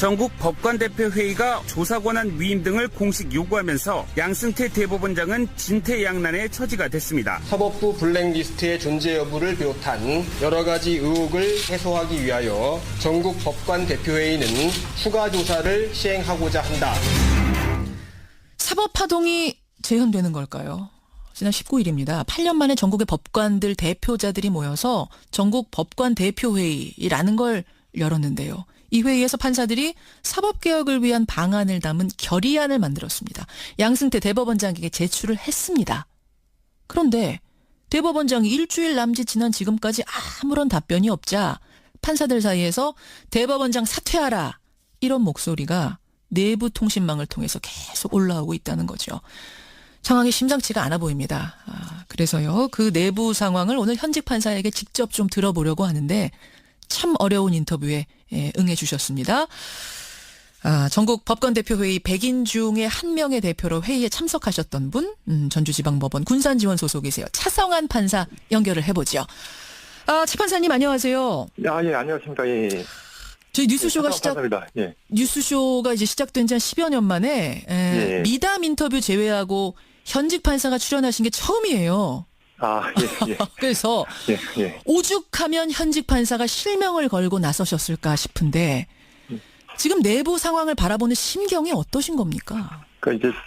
전국 법관대표회의가 조사권한 위임 등을 공식 요구하면서 양승태 대법원장은 진퇴양난의 처지가 됐습니다. 사법부 블랙리스트의 존재 여부를 비롯한 여러 가지 의혹을 해소하기 위하여 전국 법관대표회의는 추가 조사를 시행하고자 한다. 사법파동이 재현되는 걸까요? 지난 19일입니다. 8년 만에 전국의 법관들 대표자들이 모여서 전국 법관대표회의라는 걸 열었는데요. 이 회의에서 판사들이 사법개혁을 위한 방안을 담은 결의안을 만들었습니다. 양승태 대법원장에게 제출을 했습니다. 그런데 대법원장이 일주일 남짓 지난 지금까지 아무런 답변이 없자 판사들 사이에서 대법원장 사퇴하라 이런 목소리가 내부 통신망을 통해서 계속 올라오고 있다는 거죠. 상황이 심상치가 않아 보입니다. 그래서요. 그 내부 상황을 오늘 현직 판사에게 직접 좀 들어보려고 하는데 참 어려운 인터뷰에 응해 주셨습니다. 전국 법관대표회의 100인 중에 한 명의 대표로 회의에 참석하셨던 분, 전주지방법원 군산지원 소속이세요. 차성한 판사 연결을 해보죠. 차 판사님 안녕하세요. 예, 안녕하십니까. 예. 저희 뉴스쇼가 뉴스쇼가 이제 시작된 지 한 10여 년 만에 미담 인터뷰 제외하고 현직 판사가 출연하신 게 처음이에요. 예. 그래서 오죽하면 현직 판사가 실명을 걸고 나서셨을까 싶은데 지금 내부 상황을 바라보는 심경이 어떠신 겁니까? 그러니까 이제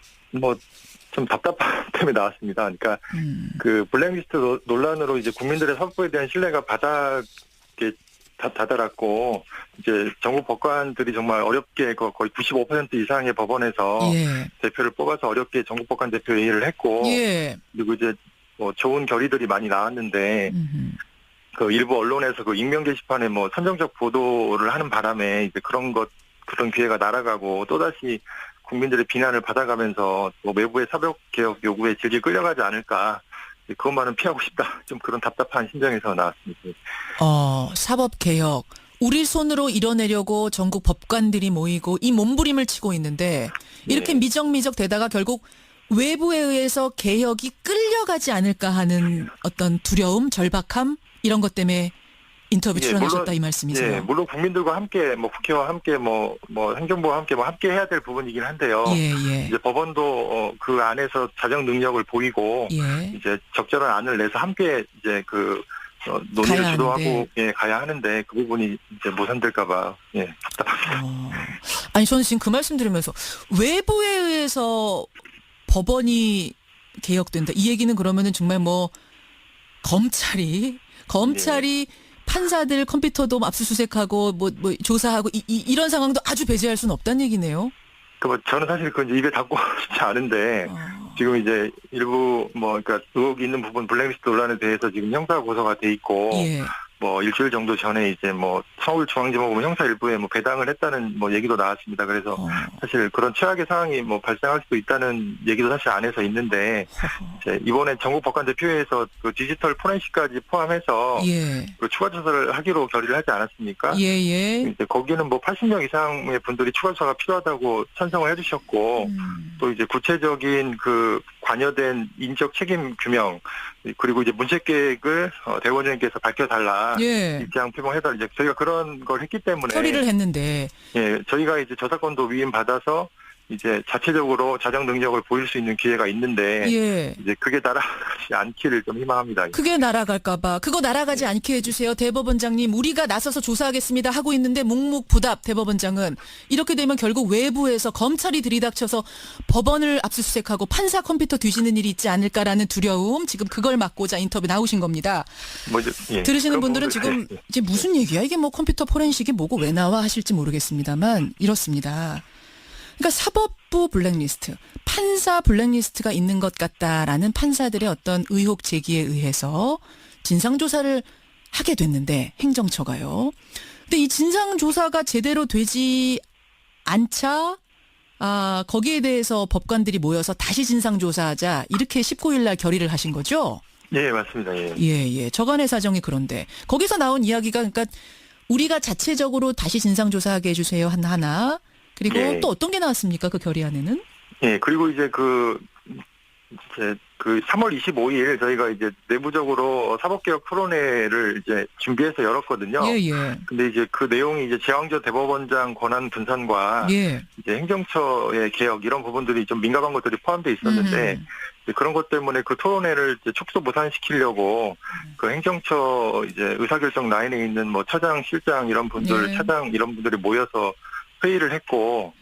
좀 답답한 때문에 나왔습니다. 그러니까 그 블랙리스트 논란으로 이제 국민들의 사법부에 대한 신뢰가 바닥에 다다랐고 이제 전국 법관들이 정말 어렵게 거의 95% 이상의 법원에서 대표를 뽑아서 어렵게 전국 법관 대표 회의를 했고 그리고 이제 좋은 결의들이 많이 나왔는데 그 일부 언론에서 그 익명 게시판에 선정적 보도를 하는 바람에 이제 그런 기회가 날아가고 또다시 국민들의 비난을 받아가면서 외부의 사법개혁 요구에 질질 끌려가지 않을까. 그것만은 피하고 싶다. 좀 그런 답답한 심정에서 나왔습니다. 사법개혁. 우리 손으로 이뤄내려고 전국 법관들이 모이고 이 몸부림을 치고 있는데 이렇게 미적미적 되다가 결국 외부에 의해서 개혁이 끌려가지 않을까 하는 어떤 두려움, 절박함 이런 것 때문에 인터뷰 출연하셨다 이 말씀이세요? 물론 국민들과 함께 국회와 함께 행정부와 함께 해야 될 부분이긴 한데요. 이제 법원도 그 안에서 자정 능력을 보이고 이제 적절한 안을 내서 함께 이제 그 논의를 주도하고 가야 하는데 그 부분이 이제 모산될까봐 답답합니다. 아니 저는 지금 그 말씀 들으면서 외부에 의해서 법원이 개혁된다 이 얘기는 그러면은 정말 검찰이 판사들 컴퓨터도 압수수색하고 조사하고 이런 상황도 아주 배제할 수는 없다는 얘기네요. 저는 사실 입에 담고 싶지 않은데 지금 이제 일부 그러니까 의혹이 있는 부분 블랙리스트 논란에 대해서 지금 형사 고소가 돼 있고 일주일 정도 전에 이제 서울중앙지법은 형사 일부에 배당을 했다는 얘기도 나왔습니다. 그래서 사실 그런 최악의 상황이 발생할 수도 있다는 얘기도 사실 안에서 있는데 이제 이번에 전국 법관대표회에서 그 디지털 포렌식까지 포함해서 그 추가 조사를 하기로 결의를 하지 않았습니까? 이제 거기는 80명 이상의 분들이 추가 조사가 필요하다고 찬성을 해주셨고 또 이제 구체적인 그 관여된 인적 책임 규명 그리고 이제 문책 계획을 대법원장님께서 밝혀달라 입장 표명해달라 이제 저희가 그런 걸 했기 때문에 처리를 했는데 저희가 이제 저사권도 위임 받아서 이제 자체적으로 자정 능력을 보일 수 있는 기회가 있는데 이제 그게 날아가지 않기를 좀 희망합니다. 그게 날아갈까봐 그거 날아가지 않게 해주세요. 대법원장님 우리가 나서서 조사하겠습니다 하고 있는데 묵묵부답 대법원장은 이렇게 되면 결국 외부에서 검찰이 들이닥쳐서 법원을 압수수색하고 판사 컴퓨터 뒤지는 일이 있지 않을까라는 두려움 지금 그걸 막고자 인터뷰 나오신 겁니다. 들으시는 분들은 지금 이제 무슨 얘기야 이게 컴퓨터 포렌식이 뭐고 왜 나와 하실지 모르겠습니다만 이렇습니다. 그러니까 사법부 블랙리스트, 판사 블랙리스트가 있는 것 같다라는 판사들의 어떤 의혹 제기에 의해서 진상조사를 하게 됐는데 행정처가요. 근데 이 진상조사가 제대로 되지 않자 거기에 대해서 법관들이 모여서 다시 진상조사하자 이렇게 19일 날 결의를 하신 거죠? 예, 맞습니다. 저간의 사정이 그런데 거기서 나온 이야기가 그러니까 우리가 자체적으로 다시 진상조사하게 해주세요 하나 그리고 또 어떤 게 나왔습니까? 그 결의안에는? 그리고 이제 그 3월 25일 저희가 이제 내부적으로 사법개혁 토론회를 이제 준비해서 열었거든요. 예, 예. 근데 이제 그 내용이 이제 제왕조 대법원장 권한 분산과 예. 이제 행정처의 개혁 이런 부분들이 좀 민감한 것들이 포함되어 있었는데 이제 그런 것 때문에 그 토론회를 이제 축소 무산시키려고 그 행정처 이제 의사결정 라인에 있는 뭐 처장, 실장 이런 분들, 예. 차장 이런 분들이 모여서 회의를 했고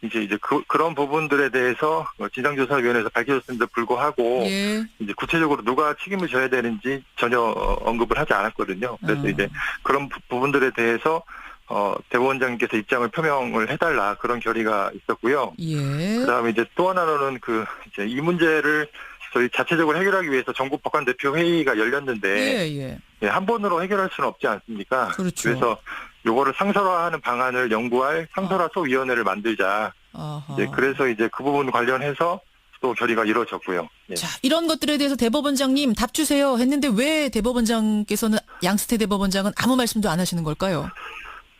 이제 그런 부분들에 대해서 진상조사위원회에서 밝혀졌음에도 불구하고 예. 이제 구체적으로 누가 책임을 져야 되는지 전혀 언급을 하지 않았거든요. 그래서 이제 그런 부분들에 대해서 대법원장님께서 입장을 표명을 해달라 그런 결의가 있었고요. 예. 그다음에 이제 또 하나로는 이제 이 문제를 저희 자체적으로 해결하기 위해서 전국 법관 대표 회의가 열렸는데 예. 예, 한 번으로 해결할 수는 없지 않습니까? 그렇죠. 그래서 요거를 상설화하는 방안을 연구할 상설화 소위원회를 만들자. 아하. 이제 그래서 이제 그 부분 관련해서 또 결의가 이루어졌고요. 예. 자, 이런 것들에 대해서 대법원장님 답 주세요 했는데 왜 대법원장께서는 양승태 대법원장은 아무 말씀도 안 하시는 걸까요?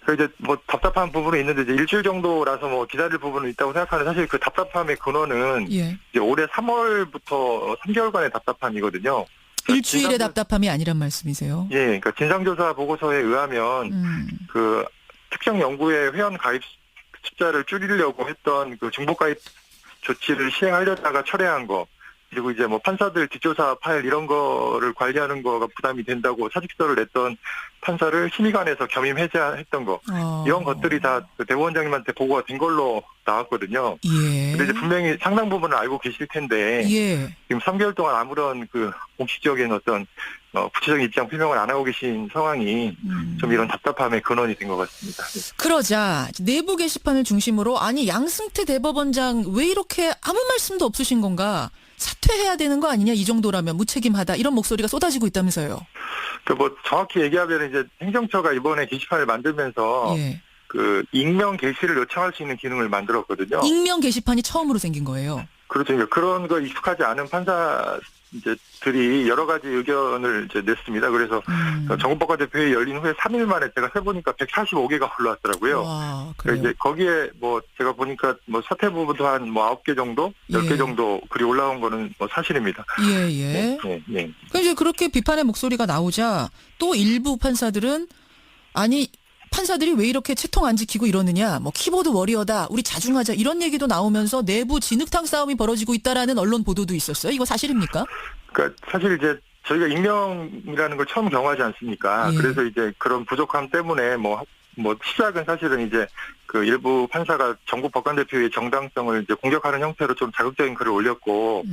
그 이제 뭐 답답한 부분이 있는데 이제 일주일 정도라서 뭐 기다릴 부분은 있다고 생각하는데 사실 그 답답함의 근원은 예. 이제 올해 3월부터 3개월간의 답답함이거든요. 일주일의 답답함이 아니란 말씀이세요? 예, 그러니까 진상조사 보고서에 의하면 그 특정 연구의 회원 가입 숫자를 줄이려고 했던 그 중복 가입 조치를 시행하려다가 철회한 거, 그리고 이제 뭐 판사들 뒷조사 파일 이런 거를 관리하는 거가 부담이 된다고 사직서를 냈던 판사를 심의관에서 겸임 해제했던 거, 이런 것들이 다 대법원장님한테 보고가 된 걸로 나왔거든요. 예. 근데 이제 분명히 상당 부분을 알고 계실 텐데 예. 지금 3개월 동안 아무런 그 공식적인 어떤 구체적인 입장 표명을 안 하고 계신 상황이 좀 이런 답답함의 근원이 된 것 같습니다. 그러자 내부 게시판을 중심으로 아니 양승태 대법원장 왜 이렇게 아무 말씀도 없으신 건가? 사퇴해야 되는 거 아니냐 이 정도라면 무책임하다 이런 목소리가 쏟아지고 있다면서요. 그 뭐 정확히 얘기하면 이제 행정처가 이번에 게시판을 만들면서 예. 그 익명 게시를 요청할 수 있는 기능을 만들었거든요. 익명 게시판이 처음으로 생긴 거예요. 그렇죠. 그러니까 그런 거 익숙하지 않은 판사들이 여러 가지 의견을 이제 냈습니다. 그래서 전국법관 대표회의 열린 후에 3일 만에 제가 세보니까 145개가 올라왔더라고요. 와, 그래서 이제 거기에 뭐 제가 보니까 뭐 사퇴 부분도 한 뭐 9개 정도, 10개 예. 정도 글이 올라온 거는 뭐 사실입니다. 예. 예. 그 이제 그렇게 비판의 목소리가 나오자 또 일부 판사들은 아니 판사들이 왜 이렇게 채통 안 지키고 이러느냐, 뭐 키보드 워리어다, 우리 자중하자 이런 얘기도 나오면서 내부 진흙탕 싸움이 벌어지고 있다라는 언론 보도도 있었어요. 이거 사실입니까? 그러니까 사실 이제 저희가 익명이라는 걸 처음 경험하지 않습니까? 예. 그래서 이제 그런 부족함 때문에 뭐 시작은 사실은 이제 그 일부 판사가 전국 법관대표의 정당성을 이제 공격하는 형태로 좀 자극적인 글을 올렸고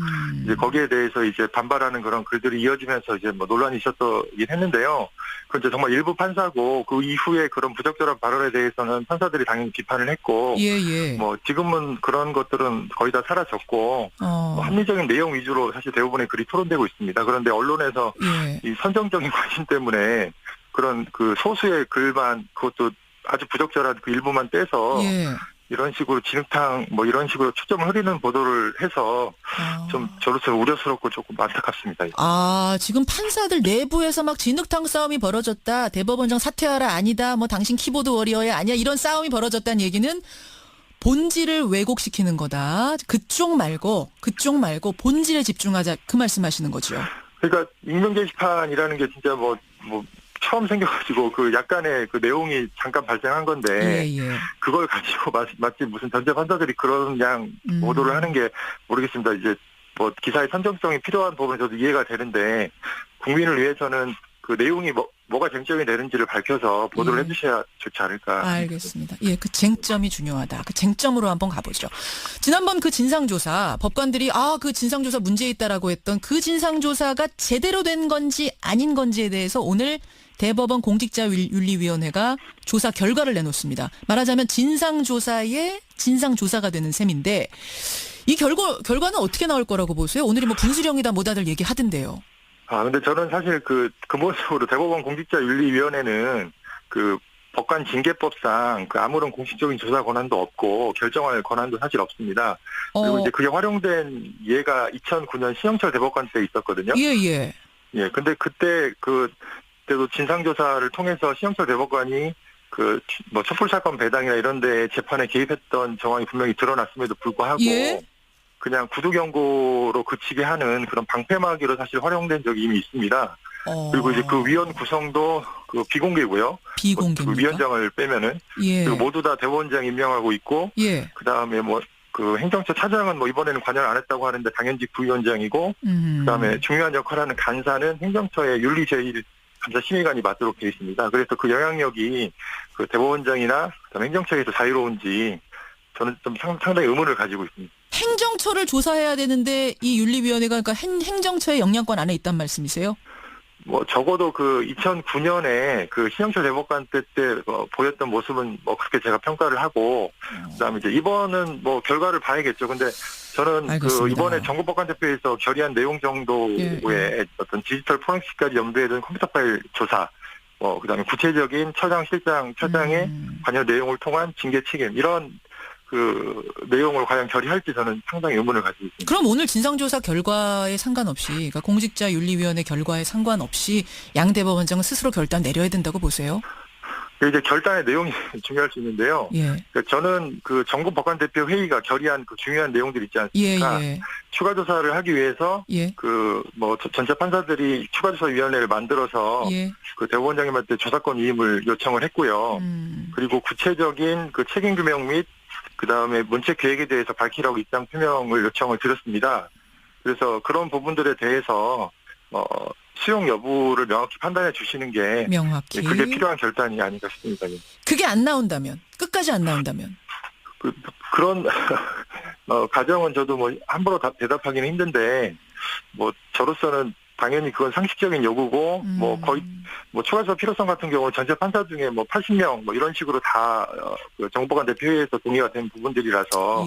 이제 거기에 대해서 이제 반발하는 그런 글들이 이어지면서 이제 뭐 논란이 있었긴 했는데요. 그 이제 정말 일부 판사고 그 이후에 그런 부적절한 발언에 대해서는 판사들이 당연히 비판을 했고 예. 뭐 지금은 그런 것들은 거의 다 사라졌고 뭐 합리적인 내용 위주로 사실 대부분의 글이 토론되고 있습니다. 그런데 언론에서 예. 이 선정적인 관심 때문에 그런 그 소수의 글만 그것도 아주 부적절한 그 일부만 떼서 예. 이런 식으로 진흙탕 뭐 이런 식으로 초점을 흐리는 보도를 해서 좀 저로서 우려스럽고 조금 안타깝습니다. 지금 판사들 내부에서 막 진흙탕 싸움이 벌어졌다. 대법원장 사퇴하라 아니다. 뭐 당신 키보드 워리어야 아니야. 이런 싸움이 벌어졌다는 얘기는 본질을 왜곡시키는 거다. 그쪽 말고 본질에 집중하자. 그 말씀하시는 거죠. 그러니까 익명 게시판이라는 게 진짜 뭐 처음 생겨가지고 그 약간의 그 내용이 잠깐 발생한 건데 예. 그걸 가지고 마치 무슨 전체 판사들이 그런 양 보도를 하는 게 모르겠습니다. 이제 뭐 기사의 선정성이 필요한 부분은 저도 이해가 되는데 국민을 위해서는 그 내용이 뭐가 쟁점이 되는지를 밝혀서 보도를 해주셔야 좋지 않을까. 알겠습니다. 예, 그 쟁점이 중요하다. 그 쟁점으로 한번 가보죠. 지난번 그 진상조사 법관들이 그 진상조사 문제 있다라고 했던 그 진상조사가 제대로 된 건지 아닌 건지에 대해서 오늘 대법원 공직자윤리위원회가 조사 결과를 내놓습니다. 말하자면 진상조사의 진상조사가 되는 셈인데 이 결과는 어떻게 나올 거라고 보세요? 오늘이 뭐 분수령이다 뭐다들 얘기하던데요. 근데 저는 사실 근본적으로 대법원 공직자윤리위원회는 그 법관 징계법상 그 아무런 공식적인 조사 권한도 없고 결정할 권한도 사실 없습니다. 그리고 이제 그게 활용된 예가 2009년 신영철 대법관 때 있었거든요. 예. 근데 그때도 진상조사를 통해서 신영철 대법관이 그 뭐 촛불 사건 배당이나 이런 데 재판에 개입했던 정황이 분명히 드러났음에도 불구하고 그냥 구두 경고로 그치게 하는 그런 방패막이로 사실 활용된 적이 이미 있습니다. 그리고 이제 그 위원 구성도 그 비공개고요. 비공개입니까? 그 위원장을 빼면은 예. 그리고 모두 다 대법원장 임명하고 있고, 예. 그 다음에 뭐 그 행정처 차장은 뭐 이번에는 관여를 안 했다고 하는데 당연직 부위원장이고, 그 다음에 중요한 역할을 하는 간사는 행정처의 윤리제일감사심의관이 맡도록 되어 있습니다. 그래서 그 영향력이 그 대법원장이나 그다음에 행정처에서 자유로운지 저는 좀 상당히 의문을 가지고 있습니다. 행정처를 조사해야 되는데 이 윤리위원회가 그러니까 행정처의 영향권 안에 있단 말씀이세요? 뭐 적어도 그 2009년에 그 신영철 대법관 때 보였던 모습은 뭐 그렇게 제가 평가를 하고, 그다음에 이제 이번은 뭐 결과를 봐야겠죠. 근데 저는 알겠습니다. 그 이번에 전국법관 대표에서 결의한 내용 정도의 어떤 디지털 포렌식까지 염두에 둔 컴퓨터 파일 조사, 그다음에 구체적인 처장, 실장, 차장의 관여 내용을 통한 징계 책임, 이런 그 내용을 과연 결의할지 저는 상당히 의문을 가지고 있습니다. 그럼 오늘 진상조사 결과에 상관없이, 그러니까 공직자윤리위원회 결과에 상관없이 양 대법원장은 스스로 결단 내려야 된다고 보세요? 이제 결단의 내용이 중요할 수 있는데요. 예. 그러니까 저는 그 전국 법관 대표 회의가 결의한 그 중요한 내용들 있지 않습니까? 예. 추가 조사를 하기 위해서 예. 그 뭐 전체 판사들이 추가 조사 위원회를 만들어서 예. 그 대법원장님한테 조사권 위임을 요청을 했고요. 그리고 구체적인 그 책임 규명 및 그다음에 문책 계획에 대해서 밝히라고 입장 표명을 요청을 드렸습니다. 그래서 그런 부분들에 대해서 수용 여부를 명확히 판단해 주시는 게 명확히. 그게 필요한 결단이 아닌가 싶습니다. 그게 안 나온다면, 끝까지 안 나온다면. 그런 가정은 저도 뭐 함부로 대답하기는 힘든데, 뭐 저로서는 당연히 그건 상식적인 요구고, 뭐 거의 뭐 추가 조사 필요성 같은 경우 전체 판사 중에 뭐 80명 뭐 이런 식으로 다 정보관 대표회에서 동의가 된 부분들이라서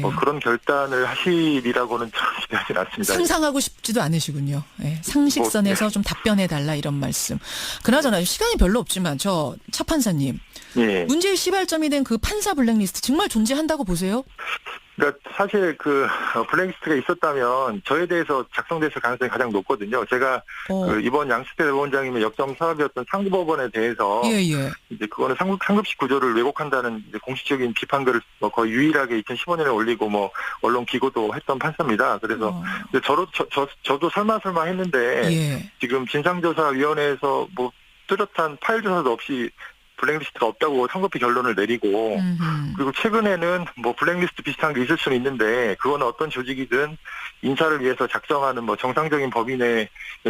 뭐 그런 결단을 하시리라고는 기대하지는 않습니다. 상상하고 싶지도 않으시군요. 네, 상식선에서 좀 답변해 달라 이런 말씀. 그나저나 시간이 별로 없지만 저 차 판사님, 문제의 시발점이 된 그 판사 블랙리스트 정말 존재한다고 보세요? 그러니까 사실 그 블랙리스트가 있었다면 저에 대해서 작성됐을 가능성이 가장 높거든요. 제가 그 이번 양승태 대법원장님의 역점 사업이었던 상부법원에 대해서 이제 그거는 상급식 구조를 왜곡한다는 이제 공식적인 비판글을 거의 유일하게 2015년에 올리고 뭐 언론 기고도 했던 판사입니다. 그래서 저도 설마 했는데 지금 진상조사위원회에서 뭐 뚜렷한 파일 조사도 없이 블랙리스트가 없다고 성급히 결론을 내리고, 그리고 최근에는 뭐 블랙리스트 비슷한 게 있을 수는 있는데 그거는 어떤 조직이든 인사를 위해서 작성하는 뭐 정상적인 법인의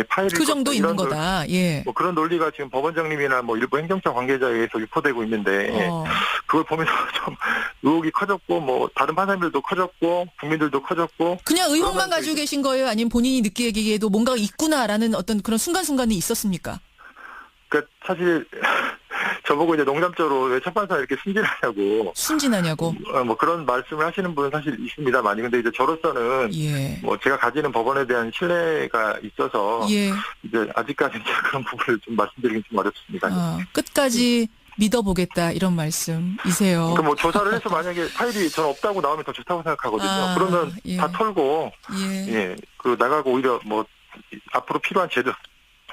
파일을 그 정도 있는 거다. 뭐 그런 논리가 지금 법원장님이나 뭐 일부 행정처 관계자에 의해서 유포되고 있는데 그걸 보면서 좀 의혹이 커졌고, 뭐 다른 판사님들도 커졌고 국민들도 커졌고. 그냥 의혹만 가지고 계신 거예요? 아니면 본인이 느끼기에도 뭔가 있구나라는 어떤 그런 순간순간이 있었습니까? 그러니까 사실 저보고 이제 농담조로 왜 첫 판사 이렇게 순진하냐고 뭐 그런 말씀을 하시는 분은 사실 있습니다만, 근데 이제 저로서는 뭐 제가 가지는 법원에 대한 신뢰가 있어서 이제 아직까지는 그런 부분을 좀 말씀드리긴 좀 어렵습니다. 끝까지 믿어보겠다 이런 말씀이세요. 그러니까 뭐 조사를 해서 만약에 파일이 전 없다고 나오면 더 좋다고 생각하거든요. 그러면 다 털고 그 나가고 오히려 뭐 앞으로 필요한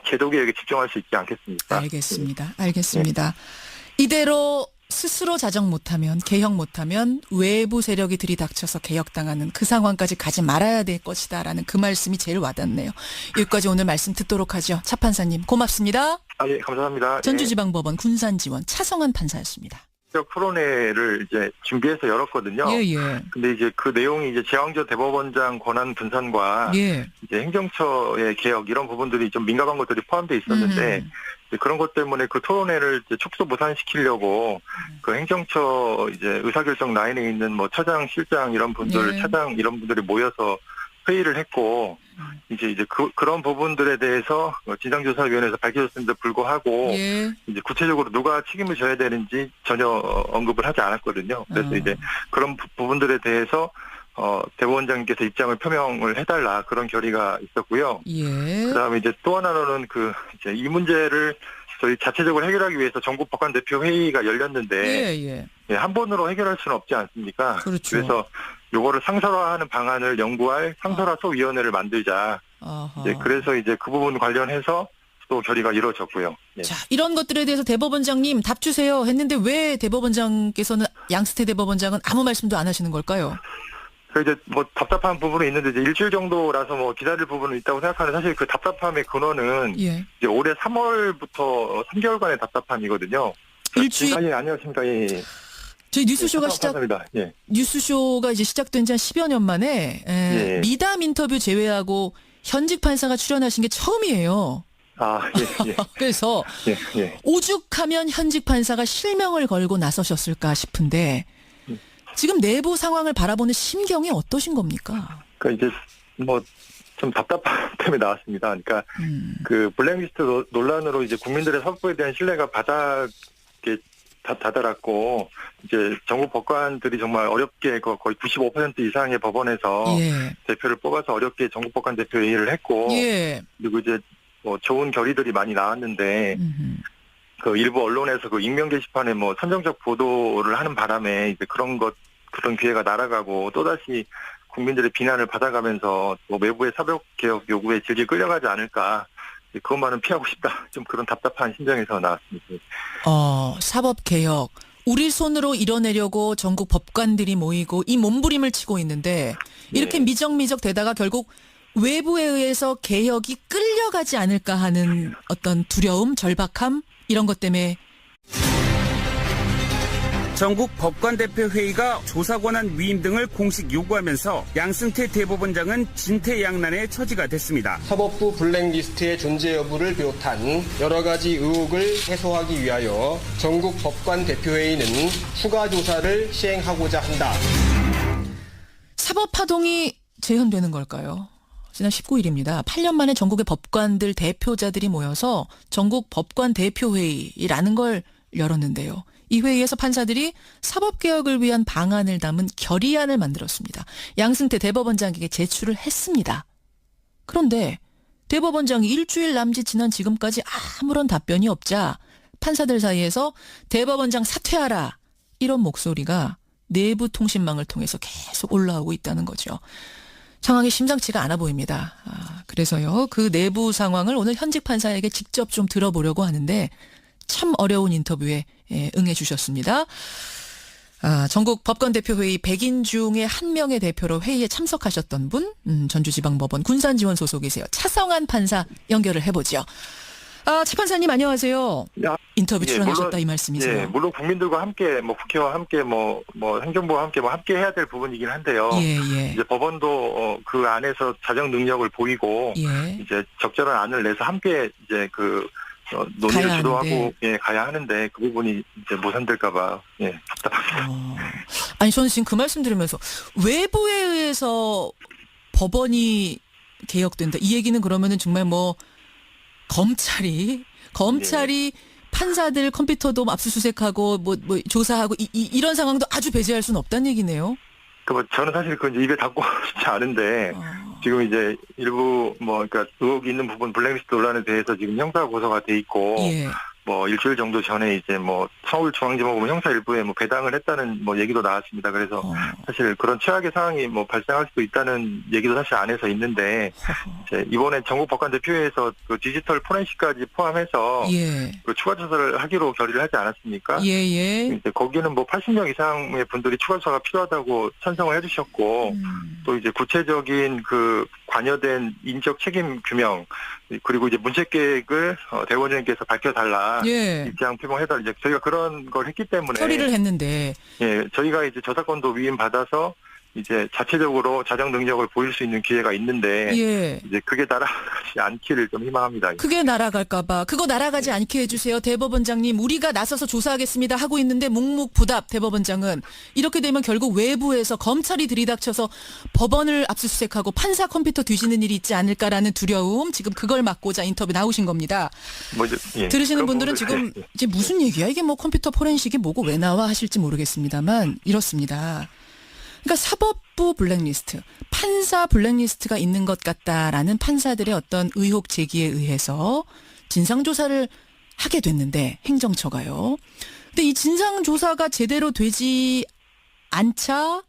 제도 개혁에 집중할 수 있지 않겠습니까? 알겠습니다. 이대로 스스로 자정 못하면, 개혁 못하면 외부 세력이 들이닥쳐서 개혁당하는 그 상황까지 가지 말아야 될 것이다라는 그 말씀이 제일 와닿네요. 여기까지 오늘 말씀 듣도록 하죠. 차 판사님 고맙습니다. 예, 감사합니다. 전주지방법원 군산지원 차성환 판사였습니다. 토론회를 이제 준비해서 열었거든요. 근데 이제 그 내용이 이제 제왕저 대법원장 권한 분산과 이제 행정처의 개혁 이런 부분들이 좀 민감한 것들이 포함되어 있었는데 그런 것 때문에 그 토론회를 이제 축소 무산시키려고 그 행정처 이제 의사결정 라인에 있는 뭐 처장, 실장 이런 분들, 차장 이런 분들이 모여서 회의를 했고, 이제 그런 부분들에 대해서 진상조사위원회에서 밝혀졌음에도 불구하고 이제 구체적으로 누가 책임을 져야 되는지 전혀 언급을 하지 않았거든요. 그래서 이제 그런 부분들에 대해서 대법원장님께서 입장을 표명을 해달라 그런 결의가 있었고요. 그다음에 이제 또 하나로는 이제 이 문제를 저희 자체적으로 해결하기 위해서 전국 법관 대표 회의가 열렸는데 한 번으로 해결할 수는 없지 않습니까? 그렇죠. 그래서 요거를 상설화하는 방안을 연구할 상설화 소위원회를 만들자. 그래서 이제 그 부분 관련해서 또 결의가 이루어졌고요. 자, 이런 것들에 대해서 대법원장님 답 주세요 했는데 왜 대법원장께서는 양승태 대법원장은 아무 말씀도 안 하시는 걸까요? 그 이제 뭐 답답한 부분이 있는데 이제 일주일 정도라서 뭐 기다릴 부분은 있다고 생각하는 사실 그 답답함의 근원은 예. 이제 올해 3월부터 3개월간의 답답함이거든요. 일주일. 예, 안녕하십니까. 예. 저희 뉴스쇼가 예. 뉴스쇼가 이제 시작된 지 한 10여 년 만에 예. 미담 인터뷰 제외하고 현직 판사가 출연하신 게 처음이에요. 아, 예. 그래서 예. 오죽하면 현직 판사가 실명을 걸고 나서셨을까 싶은데 지금 내부 상황을 바라보는 심경이 어떠신 겁니까? 그러니까 이제 뭐 좀 답답함 때문에 나왔습니다. 그러니까 그 블랙리스트 논란으로 이제 국민들의 사법부에 대한 신뢰가 바닥에 다다랐고 이제 전국 법관들이 정말 어렵게 거의 95% 이상의 법원에서 예. 대표를 뽑아서 어렵게 전국 법관 대표 회의를 했고 예. 그리고 이제 뭐 좋은 결의들이 많이 나왔는데 그 일부 언론에서 그 익명 게시판에 뭐 선정적 보도를 하는 바람에 이제 그런 기회가 날아가고 또다시 국민들의 비난을 받아가면서 뭐 외부의 사법개혁 요구에 질질 끌려가지 않을까. 그것만은 피하고 싶다. 좀 그런 답답한 심정에서 나왔습니다. 사법개혁. 우리 손으로 이뤄내려고 전국 법관들이 모이고 이 몸부림을 치고 있는데 이렇게 네. 미적미적 되다가 결국 외부에 의해서 개혁이 끌려가지 않을까 하는 어떤 두려움, 절박함 이런 것 때문에 전국 법관대표회의가 조사권한 위임 등을 공식 요구하면서 양승태 대법원장은 진퇴양난의 처지가 됐습니다. 사법부 블랙리스트의 존재 여부를 비롯한 여러 가지 의혹을 해소하기 위하여 전국 법관 대표회의는 추가 조사를 시행하고자 한다. 사법파동이 재현되는 걸까요? 지난 19일입니다. 8년 만에 전국의 법관들 대표자들이 모여서 전국 법관 대표회의라는 걸 열었는데요. 이 회의에서 판사들이 사법개혁을 위한 방안을 담은 결의안을 만들었습니다. 양승태 대법원장에게 제출을 했습니다. 그런데 대법원장이 일주일 남짓 지난 지금까지 아무런 답변이 없자 판사들 사이에서 대법원장 사퇴하라 이런 목소리가 내부 통신망을 통해서 계속 올라오고 있다는 거죠. 상황이 심상치가 않아 보입니다. 그래서요. 그 내부 상황을 오늘 현직 판사에게 직접 좀 들어보려고 하는데 참 어려운 인터뷰에 응해 주셨습니다. 전국 법관대표회의 100인 중에 한 명의 대표로 회의에 참석하셨던 분, 전주지방법원 군산지원 소속이세요. 차성한 판사 연결을 해보죠. 차 판사님 안녕하세요. 인터뷰 출연하셨다 물론, 이 말씀이세요. 예, 물론 국민들과 함께 뭐 국회와 함께 뭐 행정부와 함께 함께 해야 될 부분이긴 한데요. 예. 이제 법원도 그 안에서 자정 능력을 보이고 예. 이제 적절한 안을 내서 함께 이제 논의를 가야 주도하고 가야 하는데 그 부분이 이제 모산될까봐 답답합니다. 아니 저는 지금 그 말씀 들으면서 외부에 의해서 법원이 개혁된다. 이 얘기는 그러면은 정말 뭐 검찰이 판사들 컴퓨터도 압수수색하고 뭐 조사하고 이런 상황도 아주 배제할 수는 없다는 얘기네요. 저는 사실 그 입에 담고 싶지 않은데 지금 이제 일부 그러니까 의혹이 있는 부분 블랙리스트 논란에 대해서 지금 형사 고소가 돼 있고 예. 뭐 일주일 정도 전에 이제 서울중앙지법은 형사 일부에 배당을 했다는 얘기도 나왔습니다. 그래서 사실 그런 최악의 상황이 발생할 수도 있다는 얘기도 사실 안에서 있는데 이제 이번에 전국 법관 대표회에서 그 디지털 포렌식까지 포함해서 예. 그 추가 조사를 하기로 결의를 하지 않았습니까? 예. 이제 거기는 80명 이상의 분들이 추가 조사가 필요하다고 찬성을 해주셨고 또 이제 구체적인 그 관여된 인적 책임 규명 그리고 이제 문책 계획을 대법원장님께서 밝혀달라. 예. 입장 표명해달라. 이제 저희가 그런 걸 했기 때문에 처리를 했는데 저희가 이제 저사권도 위임 받아서 이제 자체적으로 자정 능력을 보일 수 있는 기회가 있는데 이제 그게 날아가지 않기를 좀 희망합니다. 그게 날아갈까봐 그거 날아가지 않게 해주세요. 대법원장님 우리가 나서서 조사하겠습니다 하고 있는데 묵묵부답 대법원장은 이렇게 되면 결국 외부에서 검찰이 들이닥쳐서 법원을 압수수색하고 판사 컴퓨터 뒤지는 일이 있지 않을까라는 두려움 지금 그걸 막고자 인터뷰 나오신 겁니다. 들으시는 분들은 지금 이제 무슨 얘기야 이게 컴퓨터 포렌식이 뭐고 왜 나와 하실지 모르겠습니다만 이렇습니다. 그러니까 사법부 블랙리스트, 판사 블랙리스트가 있는 것 같다라는 판사들의 어떤 의혹 제기에 의해서 진상조사를 하게 됐는데 행정처가요. 근데 이 진상조사가 제대로 되지 않자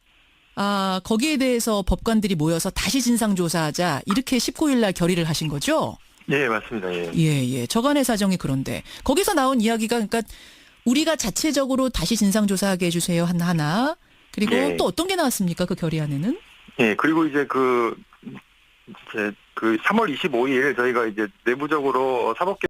거기에 대해서 법관들이 모여서 다시 진상조사하자 이렇게 19일 날 결의를 하신 거죠? 예, 맞습니다. 예. 저간의 사정이 그런데 거기서 나온 이야기가 그러니까 우리가 자체적으로 다시 진상조사하게 해주세요 하나. 그리고 또 어떤 게 나왔습니까? 그 결의안에는? 예, 그리고 이제 그 3월 25일 저희가 이제 내부적으로 사법개